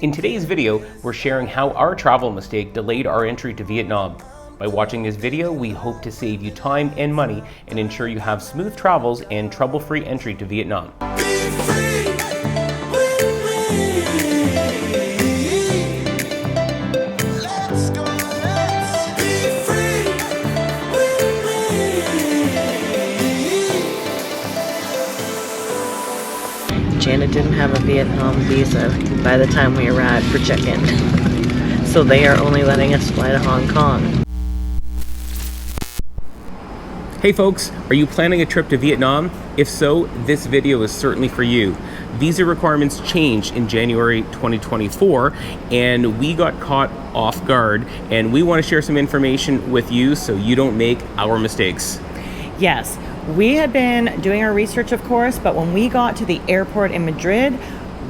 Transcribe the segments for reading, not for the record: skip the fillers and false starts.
In today's video, we're sharing how our travel mistake delayed our entry to Vietnam. By watching this video, we hope to save you time and money and ensure you have smooth travels and trouble-free entry to Vietnam. Janet didn't have a Vietnam visa by the time we arrived for check-in. So they are only letting us fly to Hong Kong. Hey folks, are you planning a trip to Vietnam? If so, this video is certainly for you. Visa requirements changed in January 2024 and we got caught off guard, and we want to share some information with you so you don't make our mistakes. Yes, we had been doing our research, of course, but when we got to the airport in Madrid,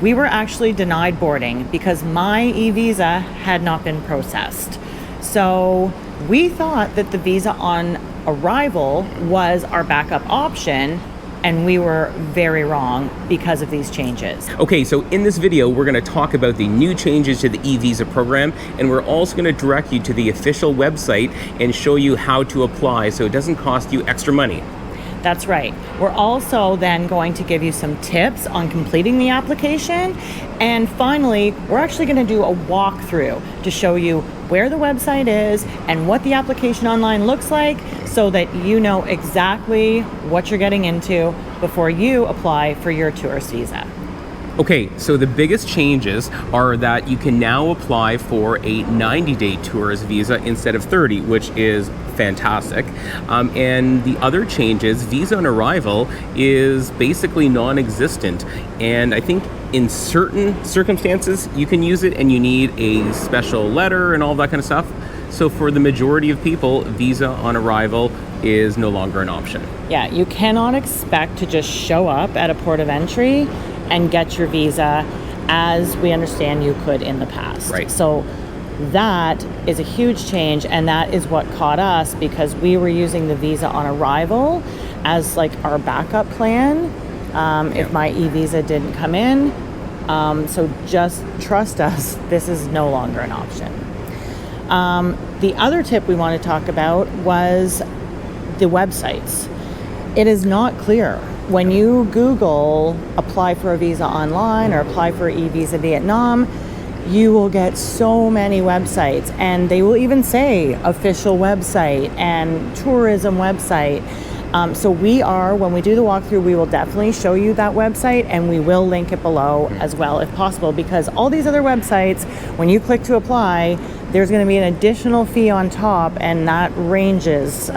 we were actually denied boarding because my e-visa had not been processed. So we thought that the visa on arrival was our backup option, and we were very wrong because of these changes. Okay, so in this video, we're going to talk about the new changes to the e-visa program, and we're also going to direct you to the official website and show you how to apply so it doesn't cost you extra money. That's right. We're also then going to give you some tips on completing the application. And finally, we're actually going to do a walkthrough to show you where the website is and what the application online looks like so that you know exactly what you're getting into before you apply for your tourist visa. Okay, so the biggest changes are that you can now apply for a 90-day tourist visa instead of 30, which is fantastic. And the other changes, visa on arrival is basically non-existent. And I think in certain circumstances, you can use it and you need a special letter and all that kind of stuff. So for the majority of people, visa on arrival is no longer an option. Yeah, you cannot expect to just show up at a port of entry and get your visa as we understand you could in the past. Right. So that is a huge change, and that is what caught us because we were using the visa on arrival as like our backup plan if my e-visa didn't come in. So just trust us, this is no longer an option. The other tip we want to talk about was the websites. It is not clear. When you Google apply for a visa online or apply for e-visa Vietnam, you will get so many websites, and they will even say official website and tourism website. So when we do the walkthrough, we will definitely show you that website, and we will link it below as well if possible, because all these other websites, when you click to apply, there's going to be an additional fee on top, and that ranges.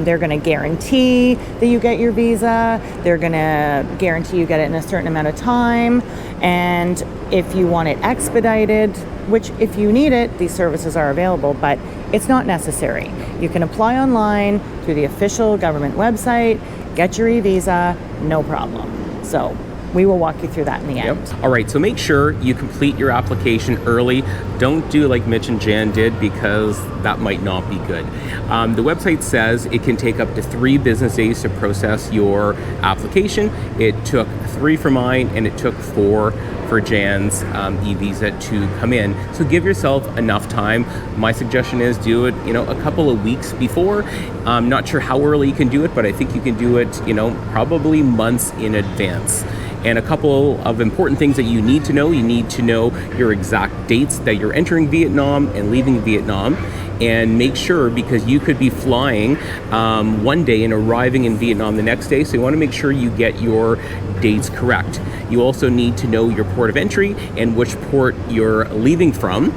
They're going to guarantee that you get your visa. They're going to guarantee you get it in a certain amount of time. And if you want it expedited, which if you need it, these services are available, but it's not necessary. You can apply online through the official government website, get your e-visa, no problem. So we will walk you through that in the end. Yep. All right, so make sure you complete your application early. Don't do like Mitch and Jan did, because that might not be good. The website says it can take up to 3 business days to process your application. It took 3 for mine, and it took 4 for Jan's e-visa to come in. So give yourself enough time. My suggestion is do it, a couple of weeks before. I'm not sure how early you can do it, but I think you can do it, probably months in advance. And a couple of important things that you need to know. You need to know your exact dates that you're entering Vietnam and leaving Vietnam. And make sure, because you could be flying one day and arriving in Vietnam the next day, so you want to make sure you get your dates correct. You also need to know your port of entry and which port you're leaving from.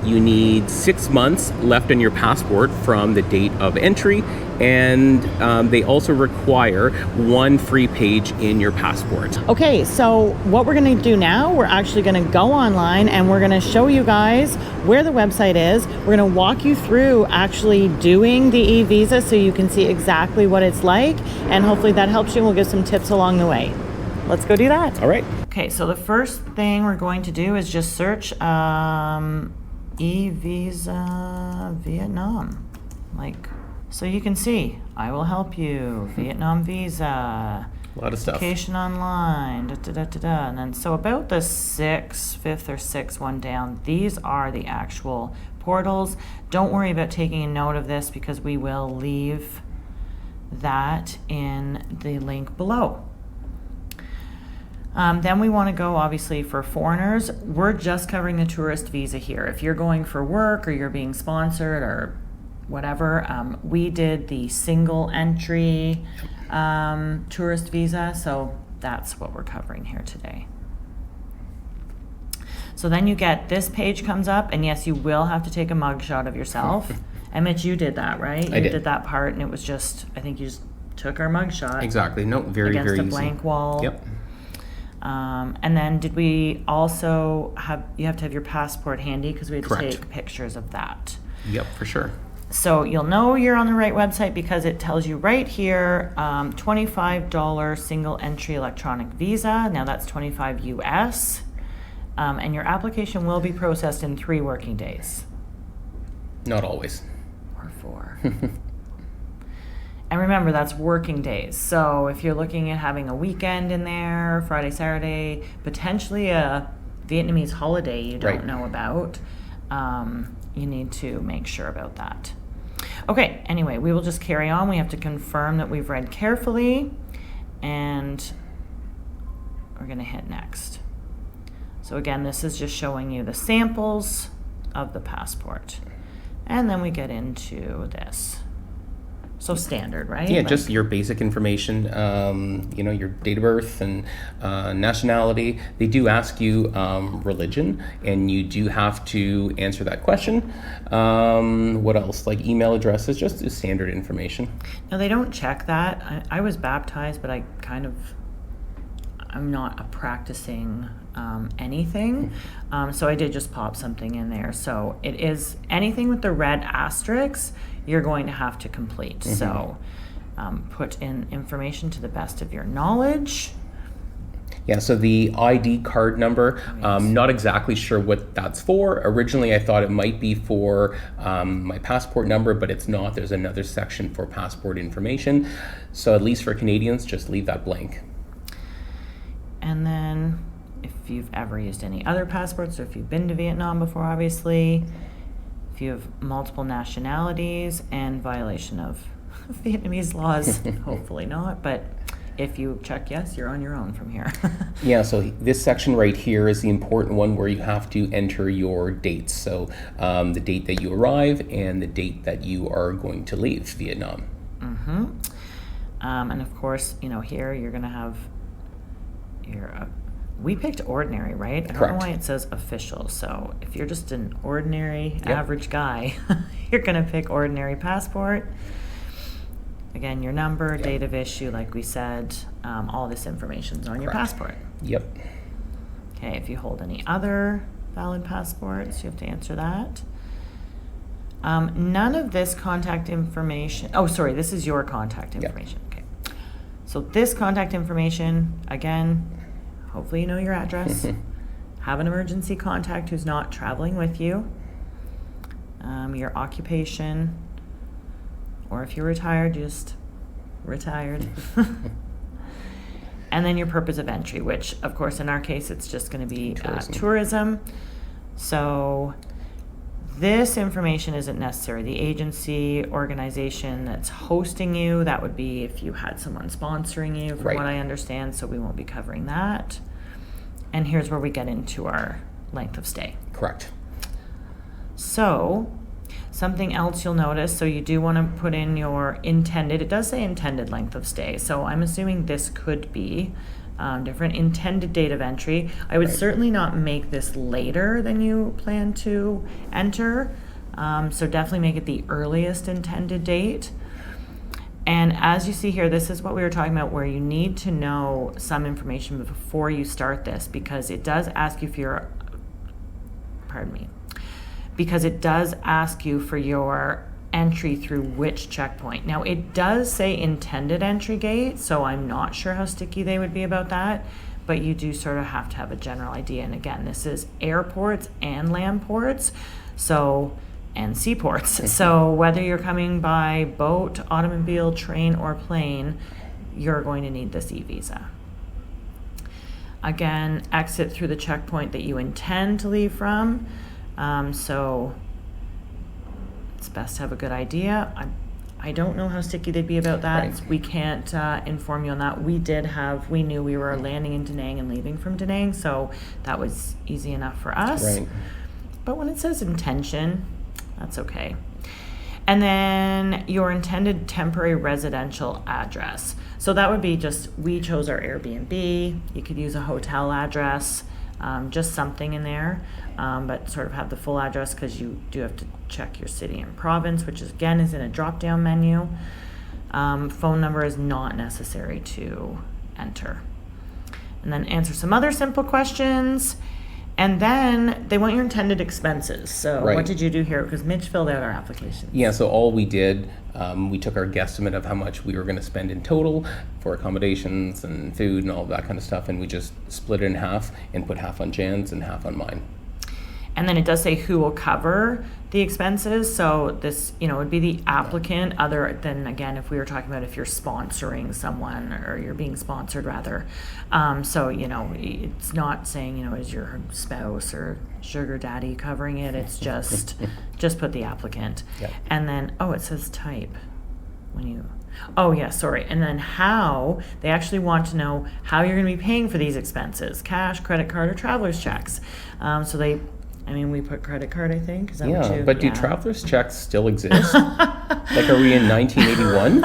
You need 6 months left on your passport from the date of entry, and they also require 1 free page in your passport. Okay, so what we're going to do now, we're actually going to go online and we're going to show you guys where the website is. We're going to walk you through actually doing the e-visa so you can see exactly what it's like, and hopefully that helps you, and we'll give some tips along the way. Let's go do that. All right. Okay, so the first thing we're going to do is just search e-visa Vietnam, so you can see I will help you, Vietnam visa, A lot of stuff. Application online, and then so about the fifth or sixth one down, these are the actual portals. Don't worry about taking a note of this because we will leave that in the link below. Then we want to go, obviously, for foreigners. We're just covering the tourist visa here. If you're going for work or you're being sponsored or whatever, we did the single entry tourist visa, so that's what we're covering here today. So then you get, this page comes up, and yes, you will have to take a mugshot of yourself. And Mitch, you did that, right? I You did. did that part, and it was just, I think you just took our mugshot. Exactly. No, very, against very a easy. blank wall. Yep. And then did we also you have to have your passport handy because we had Correct. to take pictures of that. Yep, for sure. So you'll know you're on the right website because it tells you right here, $25 single entry electronic visa. Now that's 25 US. And your application will be processed in 3 working days. Not always. Or 4. And remember, that's working days. So if you're looking at having a weekend in there, Friday, Saturday, potentially a Vietnamese holiday you don't Right. know about, you need to make sure about that. Okay, anyway, we will just carry on. We have to confirm that we've read carefully, and we're going to hit next. So again, this is just showing you the samples of the passport. And then we get into this. So standard, right? Yeah, Like- just your basic information, your date of birth and nationality. They do ask you religion, and you do have to answer that question. What else? Like email addresses, just the standard information. No, they don't check that. I was baptized, but I'm not a practicing anything. So I did just pop something in there. So it is anything with the red asterisks, you're going to have to complete. Mm-hmm. So put in information to the best of your knowledge. Yeah, so the ID card number, not exactly sure what that's for. Originally, I thought it might be for my passport number, but it's not. There's another section for passport information. So at least for Canadians, just leave that blank. And then if you've ever used any other passports, or if you've been to Vietnam before, obviously, if you have multiple nationalities and violation of Vietnamese laws, hopefully not, but if you check yes, you're on your own from here. Yeah, so this section right here is the important one where you have to enter your dates. So the date that you arrive and the date that you are going to leave Vietnam. Mm-hmm. And of course, here you're going to have your... we picked ordinary, right? I don't Correct. know why it says official. So if you're just an ordinary, Yep. average guy, you're going to pick ordinary passport. Again, your number, Yep. date of issue, like we said, all this information's on your Correct. passport. Yep. Okay, if you hold any other valid passports, you have to answer that. None of this contact information, this is your contact Yep. information. Okay. So this contact information, again, hopefully you know your address. Have an emergency contact who's not traveling with you. Your occupation, or if you're retired, just retired. And then your purpose of entry, which of course in our case it's just going to be tourism. So this information isn't necessary. The agency, organization that's hosting you, that would be if you had someone sponsoring you, from Right. what I understand, so we won't be covering that. And here's where we get into our length of stay. Correct. So something else you'll notice, so you do want to put in your intended, it does say intended length of stay, so I'm assuming this could be different intended date of entry. I would Right. certainly not make this later than you plan to enter, so definitely make it the earliest intended date. And as you see here, this is what we were talking about, where you need to know some information before you start this, because it does ask you for your, because it does ask you for your entry through which checkpoint. Now, it does say intended entry gate, so I'm not sure how sticky they would be about that, but you do sort of have to have a general idea. And again, this is airports and land ports, and seaports. So whether you're coming by boat, automobile, train, or plane, you're going to need this e-visa. Again, exit through the checkpoint that you intend to leave from. So it's best to have a good idea. I don't know how sticky they'd be about that. Right. We can't inform you on that. We knew we were landing in Da Nang and leaving from Da Nang, so that was easy enough for us. Right. But when it says intention, that's okay. And then your intended temporary residential address. So that would be we chose our Airbnb. You could use a hotel address, just something in there, but sort of have the full address, because you do have to check your city and province, which is in a drop-down menu. Phone number is not necessary to enter. And then answer some other simple questions. And then they want your intended expenses. So Right. What did you do here? Because Mitch filled out our application. Yeah, so all we did, we took our guesstimate of how much we were going to spend in total for accommodations and food and all that kind of stuff, and we just split it in half and put half on Jan's and half on mine. And then it does say who will cover the expenses. So this, would be the applicant, other than, again, if we were talking about if you're sponsoring someone or you're being sponsored rather. So, it's not saying, is your spouse or sugar daddy covering it. It's just put the applicant. Yep. And then, it says type and then how, they actually want to know how you're going to be paying for these expenses: cash, credit card, or traveler's checks. We put credit card, I think. Is that what you? But do traveler's checks still exist? Like, are we in 1981?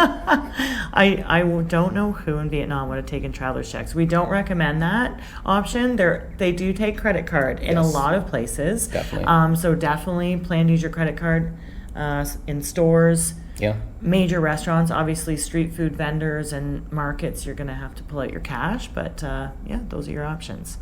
I don't know who in Vietnam would have taken traveler's checks. We don't recommend that option. They do take credit card in a lot of places. Definitely. So definitely plan to use your credit card in stores. Yeah. Major restaurants, obviously street food vendors and markets, you're going to have to pull out your cash. But those are your options.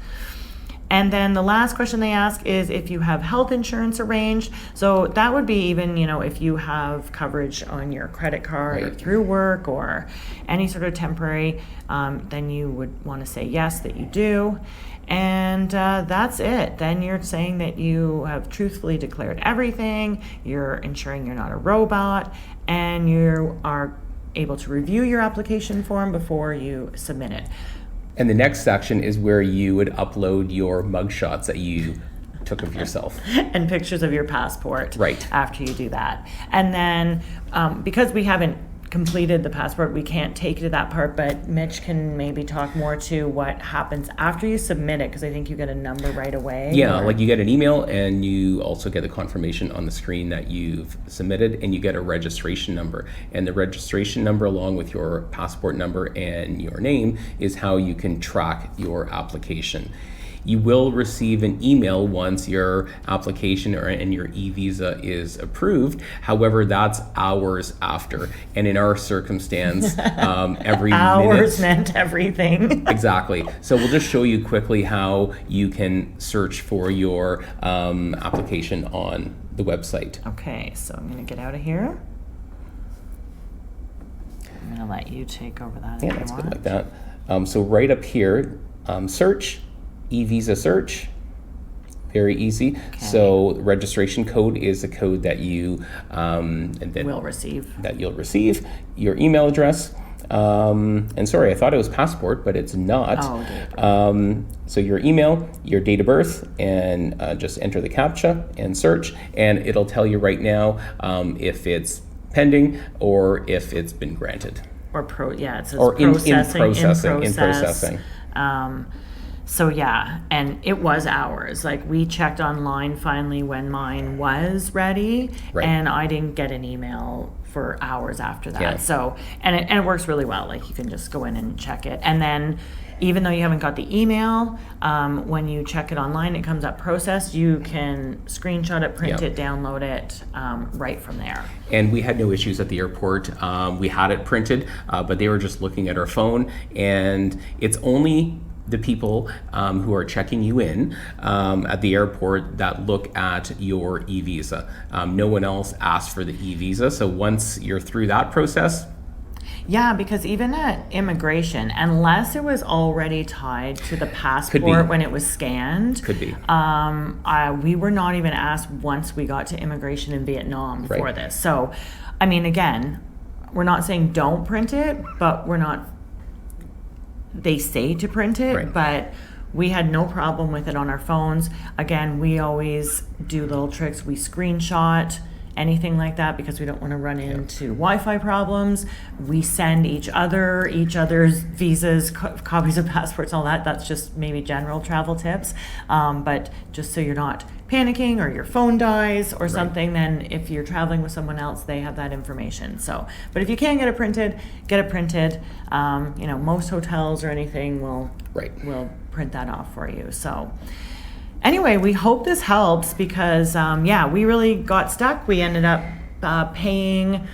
And then the last question they ask is if you have health insurance arranged. So that would be even, if you have coverage on your credit card or through work or any sort of temporary, then you would want to say yes, that you do. And that's it. Then you're saying that you have truthfully declared everything, you're ensuring you're not a robot, and you are able to review your application form before you submit it. And the next section is where you would upload your mugshots that you took of yourself. And pictures of your passport. Right. After you do that. And then, because we haven't completed the passport, we can't take you to that part, but Mitch can maybe talk more to what happens after you submit it, because I think you get a number right away. Yeah, like you get an email and you also get the confirmation on the screen that you've submitted, and you get a registration number. And the registration number, along with your passport number and your name, is how you can track your application. You will receive an email once your application and your e-visa is approved. However, that's hours after. And in our circumstance, every hours minute meant everything. Exactly. So we'll just show you quickly how you can search for your application on the website. Okay, so I'm going to get out of here. I'm going to let you take over that. Yeah, that's good like that. So right up here, search. E-visa search, very easy. Okay. So registration code is a code that you will receive. That you'll receive. Your email address, and sorry, I thought it was passport, but it's not. Oh, so your email, your date of birth, and just enter the CAPTCHA and search, and it'll tell you right now if it's pending or if it's been granted. Or it says in processing. So yeah, and it was hours. Like, we checked online finally when mine was ready, and I didn't get an email for hours after that. Yeah. So, and it works really well. Like, you can just go in and check it. And then, even though you haven't got the email, when you check it online, it comes up processed. You can screenshot it, print it, download it right from there. And we had no issues at the airport. We had it printed, but they were just looking at our phone, and it's only the people who are checking you in at the airport that look at your e-visa. No one else asks for the e-visa. So once you're through that process. Yeah, because even at immigration, unless it was already tied to the passport when it was scanned, could be. We were not even asked once we got to immigration in Vietnam for this. So, I mean, again, we're not saying don't print it, but we're not they say to print it, Right. but we had no problem with it on our phones. Again, we always do little tricks. We screenshot anything like that because we don't want to run into Wi-Fi problems. We send each other's visas, copies of passports, all that. That's just maybe general travel tips. But just so you're not panicking or your phone dies or something, then if you're traveling with someone else, they have that information. So, but if you can get it printed, get it printed. You know, most hotels or anything will print that off for you. So anyway, we hope this helps because, we really got stuck. We ended up paying,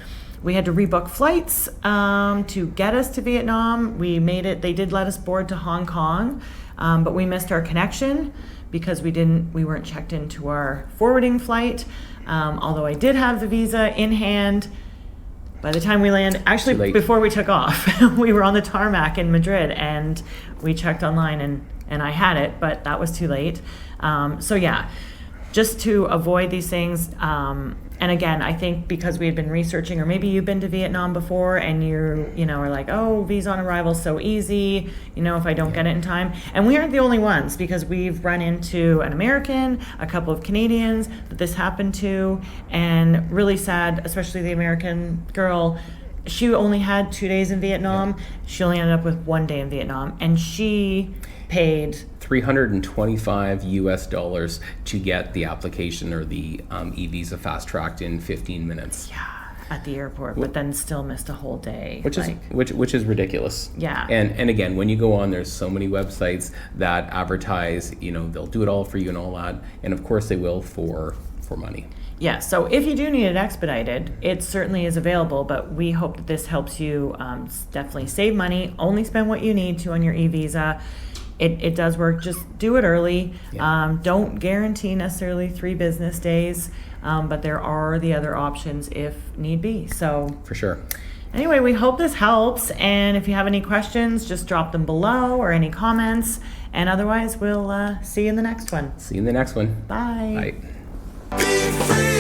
we had to rebook flights to get us to Vietnam. We made it, they did let us board to Hong Kong, but we missed our connection because we weren't checked into our forwarding flight. Although I did have the visa in hand. By the time we landed, actually before we took off, we were on the tarmac in Madrid and we checked online and I had it, but that was too late. Just to avoid these things. And again, I think because we had been researching, or maybe you've been to Vietnam before and are like, oh, visa on arrival so easy, if I don't get it in time. And we aren't the only ones because we've run into an American, a couple of Canadians that this happened to, and really sad, especially the American girl. She only had 2 days in Vietnam. Yeah. She only ended up with 1 day in Vietnam, and she paid $325 to get the application or the e-visa fast-tracked in 15 minutes. Yeah, at the airport, but then still missed a whole day. Which is ridiculous. Yeah. And again, when you go on, there's so many websites that advertise, they'll do it all for you and all that, and of course they will for money. Yeah, so if you do need it expedited, it certainly is available, but we hope that this helps you definitely save money. Only spend what you need to on your e-visa. It does work. Just do it early. Yeah. Don't guarantee necessarily 3 business days, but there are the other options if need be. So for sure. Anyway, we hope this helps. And if you have any questions, just drop them below or any comments. And otherwise, we'll see you in the next one. See you in the next one. Bye. Bye. Be free.